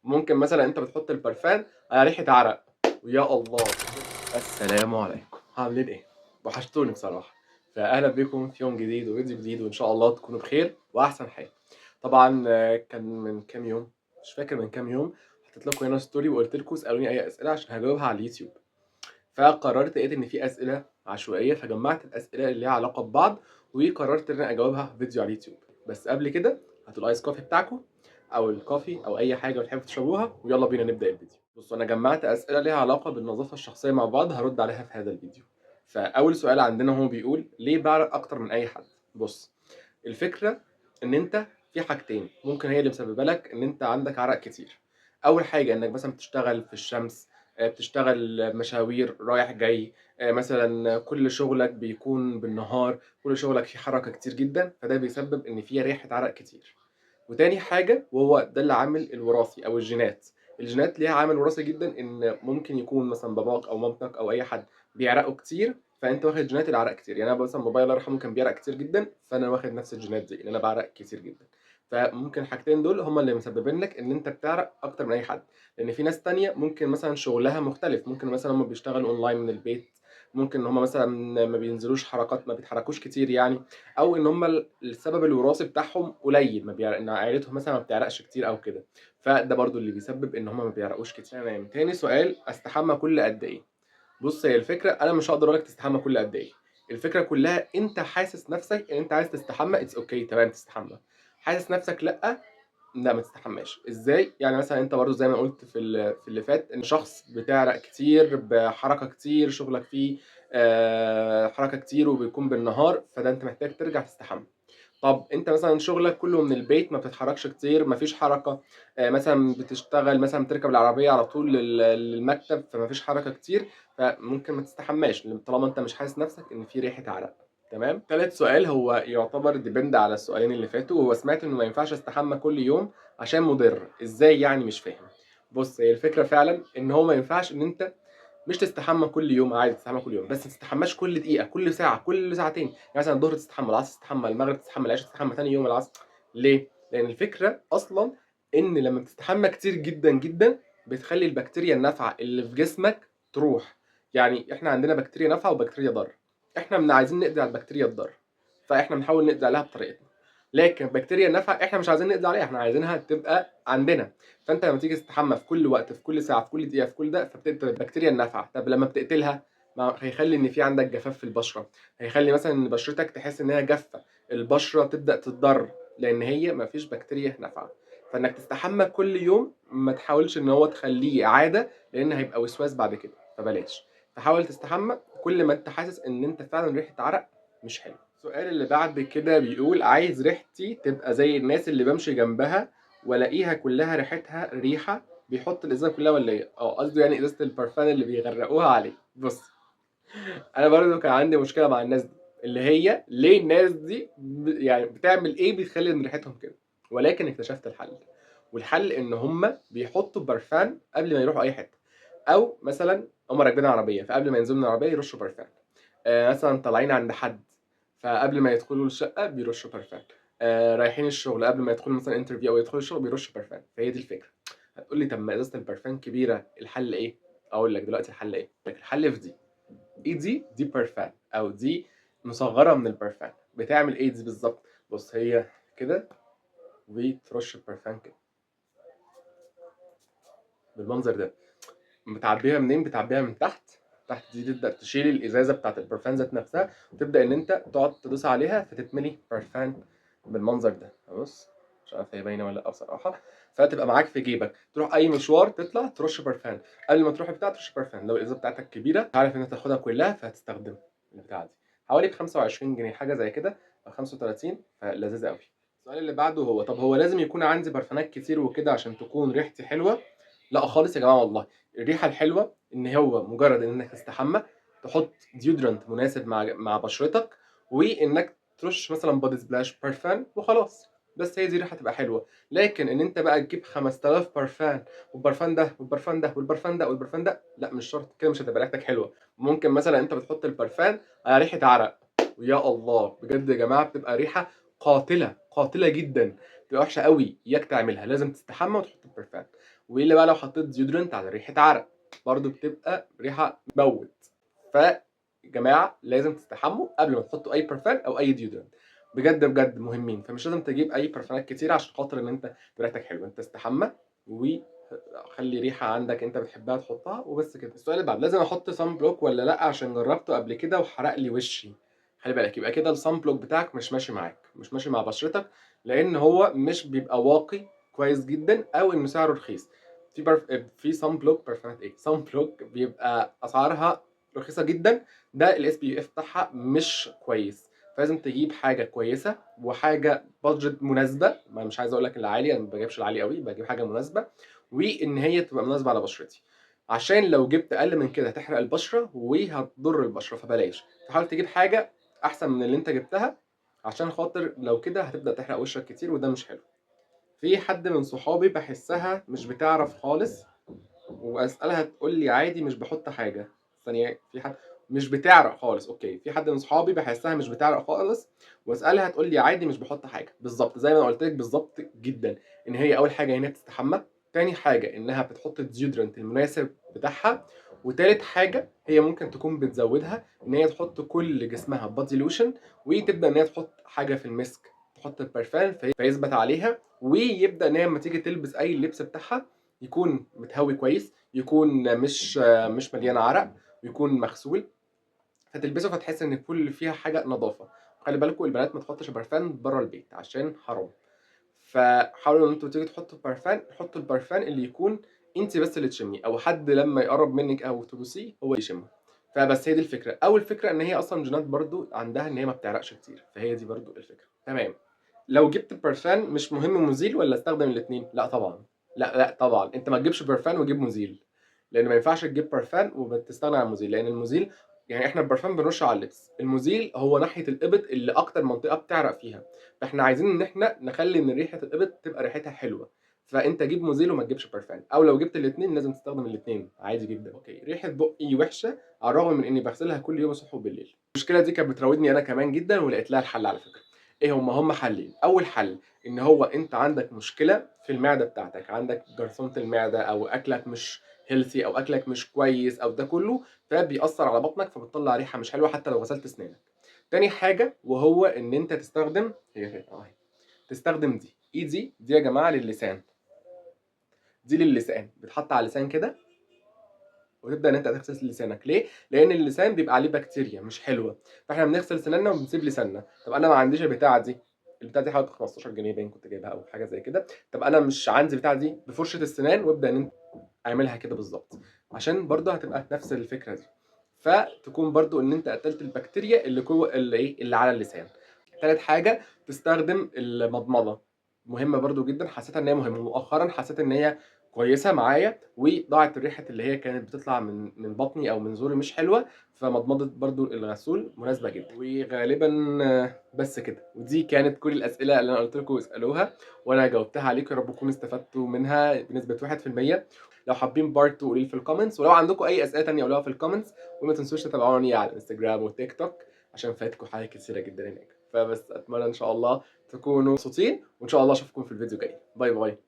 ممكن مثلًا أنت بتحط البرفان على ريحة عرق، ويا الله! السلام عليكم، عاملين إيه؟ وحشتوني بصراحة، فأهلًا بيكم في يوم جديد وفيديو جديد وإن شاء الله تكونوا بخير وأحسن حال. طبعًا كان من كام يوم، مش فاكر من كام يوم، حطيت لكم هنا story وقُلت لكم اسألوني أي أسئلة عشان هاجاوبها على اليوتيوب. فقررت لقيت إن في أسئلة عشوائية، فجمّعت الأسئلة اللي ليها علاقة ببعض، وقررت إن أنا أجاوبها في فيديو على اليوتيوب. بس قبل كده هاتوا الآيس كوفي بتاعكم أو الكوفي أو أي حاجة بتحبوا تشربوها، ويالّا بينا نبدأ الفيديو. بصوا أنا جمّعت أسئلة ليها علاقة بالنظافة الشخصية مع بعض، هارُد عليها في هذا الفيديو. فأول سؤال عندنا هو بيقول: ليه باعرق أكتر من أي حد؟ بُص، الفكرة إن أنت في حاجتين ممكن هي اللي مسببة لك إن أنت عندك عرق كتير. أول حاجة إنك مثلًا بتشتغل في الشمس، بتشتغل مشاوير رايح جاي، مثلًا كل شغلك بيكون بالنهار، كل شغلك فيه حركة كتير جدًا، فده بيسبب إن في ريحة عرق كتير. وتاني حاجة وهو ده العامل الوراثي أو الجينات. الجينات ليها عامل وراثي جدًا إن ممكن يكون مثلًا باباك أو مامتك أو أي حد بيعرقوا كتير، فأنت واخد جينات العرق كتير. يعني أنا مثلًا بابايا الله يرحمه كان بيعرق كتير جدًا، فأنا واخد نفس الجينات دي، إن أنا باعرق كتير جدًا. فممكن الحاجتين دول هُم اللي مسببين لك إن أنت بتعرق أكتر من أي حد. لأن في ناس تانية ممكن مثلًا شغلها مختلف، ممكن مثلًا هُم بيشتغلوا أونلاين من البيت، ممكن إن هُم مثلًا ما بينزلوش حركات، ما بيتحركوش كتير يعني، أو إن هُم السبب الوراثي بتاعهم قليل، ما بيعر إن عيلتهم مثلًا ما بتعرقش كتير أو كده، فده برضه اللي بيسبب إن هُم ما بيعرقوش كتير. تمام، تاني سؤال: أستحمى كل قد إيه؟ بُص، هي الفكرة أنا مش هاقدر أقول لك تستحمى كل قد إيه، الفكرة كلّها أنت حاسس نَفْسك إن أنت عايز تستحمى it's okay تمام تستحمى، حاسس نَفْسك لأ، لأ ما تستحماش. إزاي؟ يعني مثلًا أنت برضه زي ما قُلت في اللي فات إن شخص بتعرق كتير، بحركة كتير، شغلك فيه حركة كتير وبيكون بالنهار، فده أنت محتاج ترجع تستحمى. طب أنت مثلًا شغلك كلّه من البيت، ما بتتحركش كتير، ما فيش حركة، مثلًا بتشتغل مثلًا بتركب العربية على طول للمكتب، فما فيش حركة كتير، فممكن ما تستحماش طالما أنت مش حاسس نَفْسك إن في ريحة عرق. تمام. تالت سؤال هو يعتبر depend على السؤالين اللي فاتوا، وهو سمعت إنه ما ينفعش أستحمى كل يوم عشان مُضِر. إزاي يعني مش فاهم؟ بُص، هي الفكرة فعلًا إن هو ما ينفعش إن أنت مش تستحمى كل يوم، عادي تستحمى كل يوم، بس ما تستحماش كل دقيقة، كل ساعة، كل ساعتين. يعني مثلًا الضهر تستحمى، العصر تستحمى، المغرب تستحمى، العشا تستحمى، تاني يوم العصر. ليه؟ لأن الفكرة أصلًا إن لمّا بتستحمى كتير جدًا، جدًا، بتخلّي البكتيريا النافعة اللي في جسمك تروح. يعني إحنا عندنا بكتيريا نافعة وبكتيريا ضارة، إحنا عايزين نقضي على البكتيريا الضارة، فإحنا بنحاول نقضي عليها بطريقتنا. لكن البكتيريا النافعة إحنا مش عايزين نقضي عليها، إحنا عايزينها تبقى عندنا. فأنت لمّا تيجي تستحمى في كل وقت، في كل ساعة، في كل دقيقة، في كل ده، فبتقتل البكتيريا النافعة. طب لمّا بتقتلها، ما هيخلّي إن في عندك جفاف في البشرة، هيخلّي مثلًا إن بشرتك تحس إن هي جافة، البشرة تبدأ تتضر، لإن هي ما فيش بكتيريا نافعة. فإنك تستحمى كل يوم ما تحاولش إن هو تخلّيه عادة، لإن هيبقى وسواس بعد كده، فبلاش. فحاول تستحمى كل ما أنت حاسس إن أنت فعلًا ريحة عرق مش حلوة. السؤال اللي بعد كده بيقول: عايز ريحتي تبقى زي الناس اللي بامشي جنبها والاقيها كلها ريحتها ريحة، بيحط الإزازة كلها والّا إيه؟ قصده يعني إزازة البرفان اللي بيغرقوها عليه. بُص، أنا برضه كان عندي مشكلة مع الناس دي، اللي هي ليه الناس دي يعني بتعمل إيه بيخلّي إن ريحتهم كده؟ ولكن اكتشفت الحل، والحل إن هُم بيحطوا برفان قبل ما يروحوا أي حتة، أو مثلًا هُم راكبين عربية، فقبل ما ينزلوا من العربية يرشوا برفان. مثلًا طالعين عند حد، فقبل ما يدخلوا الشقة بيرشوا برفان. رايحين الشغل قبل ما يدخلوا مثلًا interview أو يدخلوا الشغل بيرشوا برفان. فهي دي الفكرة. هتقول لي: طب ما إزازة البرفان كبيرة، الحل إيه؟ أقول لك دلوقتي الحل إيه. الحل في دي. إيه دي؟ دي برفان أو دي مصغّرة من البرفان. بتعمل إيه دي بالضبط؟ بُص، هي كده وترش البرفان كده، بالمنظر ده. بتعبّيها منين؟ بتعبّيها من تحت. تحت دي تبدأ تشيل الإزازة بتاعة البرفان ذات نفسها، وتبدأ إن أنت تقعد تدوس عليها فتتملي برفان بالمنظر ده. بُص، مش عارف هي باينة والّا لأ بصراحة. فتبقى معاك في جيبك، تروح أي مشوار تطلع ترش برفان، قبل ما تروح البتاع ترش برفان. لو الإزازة بتاعتك كبيرة عارف إن أنت تاخدها كلها فهتستخدم البتاعة دي. حوالي ب25 جنيه حاجة زي كده أو 35، فلذيذة أوي. السؤال اللي بعده هو: طب هو لازم يكون عندي برفانات كتير وكده عشان تكون ريحتي حلوة؟ لأ خالص يا جماعة والله. الريحة الحلوة إن هو مجرد إنك تستحمى، تحط deodorant مناسب مع بشرتك، وإنك ترش مثلًا body splash برفان وخلاص. بس هي دي الريحة هتبقى حلوة. لكن إن أنت بقى تجيب 5000 برفان، والبرفان ده والبرفان ده والبرفان ده والبرفان ده، لأ مش شرط، كده مش هتبقى ريحتك حلوة. ممكن مثلًا أنت بتحط البرفان على ريحة عرق، ويا الله! بجد يا جماعة بتبقى ريحة قاتلة، قاتلة جدًا، بتبقى وحشة أوي. إياك تعملها، لازم تستحمى وتحط البرفان. والا بقى لو حطيت ديودرنت على ريحه عرق برضو بتبقى ريحه موت. ف جماعه لازم تستحموا قبل ما تحطوا اي برفان او اي ديودرنت، بجد بجد مهمين. فمش لازم تجيب اي برفانات كتير عشان خاطر ان انت ريحتك حلوه. انت استحمى وخلي ريحه عندك انت بتحبها تحطها وبس كده. السؤال اللي بعد، لازم احط صن بلوك ولا لا عشان جربته قبل كده وحرق لي وشي؟ خلي بالك، يبقى كده الصن بلوك بتاعك مش ماشي معاك، مش ماشي مع بشرتك، لان هو مش بيبقى واقي كويس جدا او انه سعره رخيص. في صن بلوك برفانات ايه، صن بلوك بيبقى اسعارها رخيصه جدا، ده الاس بي اف بتاعها مش كويس. فلازم تجيب حاجه كويسه وحاجه بادجت مناسبه، ما مش عايز اقول لك العالي، انا ما بجيبش العالي قوي، بجيب حاجه مناسبه وان هي تبقى مناسبه على بشرتي، عشان لو جبت اقل من كده هتحرق البشره وهتضر البشره. فبلاش، تحاول تجيب حاجه احسن من اللي انت جبتها، عشان خاطر لو كده هتبدا تحرق وشك كتير وده مش حلو. في حد من صحابي بحسها مش بتعرف خالص، واسالها تقول لي عادي مش بحط حاجه. ثانيه، في حد مش بتعرق خالص، اوكي، في حد من صحابي بحسها مش بتعرق خالص واسالها تقول لي عادي مش بحط حاجه. بالظبط زي ما انا قلت لك بالظبط جدا، ان هي اول حاجه انها بتستحمى، تاني حاجه انها بتحط الديودرنت المناسب بتاعها، وتالت حاجه هي ممكن تكون بتزودها ان هي تحط كل جسمها بادي لوشن، وتبدا ان هي تحط حاجه في المسك، تحط البرفان فيثبت عليها، ويبدا ان هي لما تيجي تلبس اي اللبس بتاعها يكون متهوي كويس، يكون مش مليان عرق، ويكون مغسول، فتلبسه فتحس ان كل اللي فيها حاجه نظافه. خلي بالكم البنات ما تحطش برفان بره البيت عشان حرام. فحاولوا ان انتوا تيجي تحطوا برفان، حطوا البرفان اللي يكون انت بس اللي تشميه، او حد لما يقرب منك او تبوسيه هو يشمه. فبس هي دي الفكره. اول فكره ان هي اصلا جينات برضو عندها ان هي ما بتعرقش كتير، فهي دي برضو الفكره. تمام. لو جبت برفان مش مهم مزيل ولا استخدم الاثنين؟ لا طبعا، لا طبعا، انت ما تجيبش برفان وتجيب مزيل، لان ما ينفعش تجيب برفان وتستغنى عن المزيل. لان المزيل يعني احنا البرفان بنرش على اللبس، المزيل هو ناحيه الابط اللي اكتر منطقه بتعرق فيها، فاحنا عايزين ان احنا نخلي ان ريحه الابط تبقى ريحتها حلوه. فانت جيب مزيل وما تجيبش برفان، او لو جبت الاثنين لازم تستخدم الاثنين عادي جدا. اوكي، ريحه بقي وحشه على الرغم من اني بغسلها كل يوم الصبح وبالليل. المشكله دي كانت بتراودني انا كمان جدا، ولقيت لها الحل على فكره. ايه هم حلين. اول حل ان هو انت عندك مشكله في المعده بتاعتك، عندك جرثومه المعده، او اكلك مش هيلثي، او اكلك مش كويس، او ده كله فبيأثر على بطنك فبتطلع ريحه مش حلوه حتى لو غسلت اسنانك. تاني حاجه وهو ان انت تستخدم تستخدم دي يا جماعه للسان، دي للسان، بتحط على اللسان كده وتبدا ان انت تغسل لسانك. ليه؟ لان اللسان بيبقى عليه بكتيريا مش حلوه، فاحنا بنغسل سناننا وبنسيب لساننا. طب انا ما عنديش البتاعه دي، البتاعه دي حوالي 15 جنيه باين كنت جايبها او حاجه زي كده. طب انا مش عندي البتاعه دي، بفرشه السنان وابدا ان انت اعملها كده بالظبط، عشان برضه هتبقى نفس الفكره دي، فتكون برضه ان انت قتلت البكتيريا اللي جوه اللي على اللسان. تالت حاجه تستخدم المضمضه، مهمه برضه جدا، حسيت ان هي مهمه مؤخرا، حسيت ان هي كويسه معايا وضاعت الريحه اللي هي كانت بتطلع من بطني او من زوري مش حلوه. فمضمضه برضو الغسول مناسبه جدا. وغالبا بس كده، ودي كانت كل الاسئله اللي انا قلت لكم اسالوها وانا جاوبتها عليكم، يا رب تكونوا استفدتوا منها بنسبه 1%. لو حابين بارت 2 قولوا لي في الكومنتس، ولو عندكم اي اسئله ثانيه قولوها في الكومنتس، وما تنسوش تتابعوني على الانستجرام والتيك توك عشان فاتكم حاجات كثيره جدا هناك. فبس اتمنى ان شاء الله تكونوا مبسوطين، وان شاء الله اشوفكم في الفيديو الجاي. باي باي.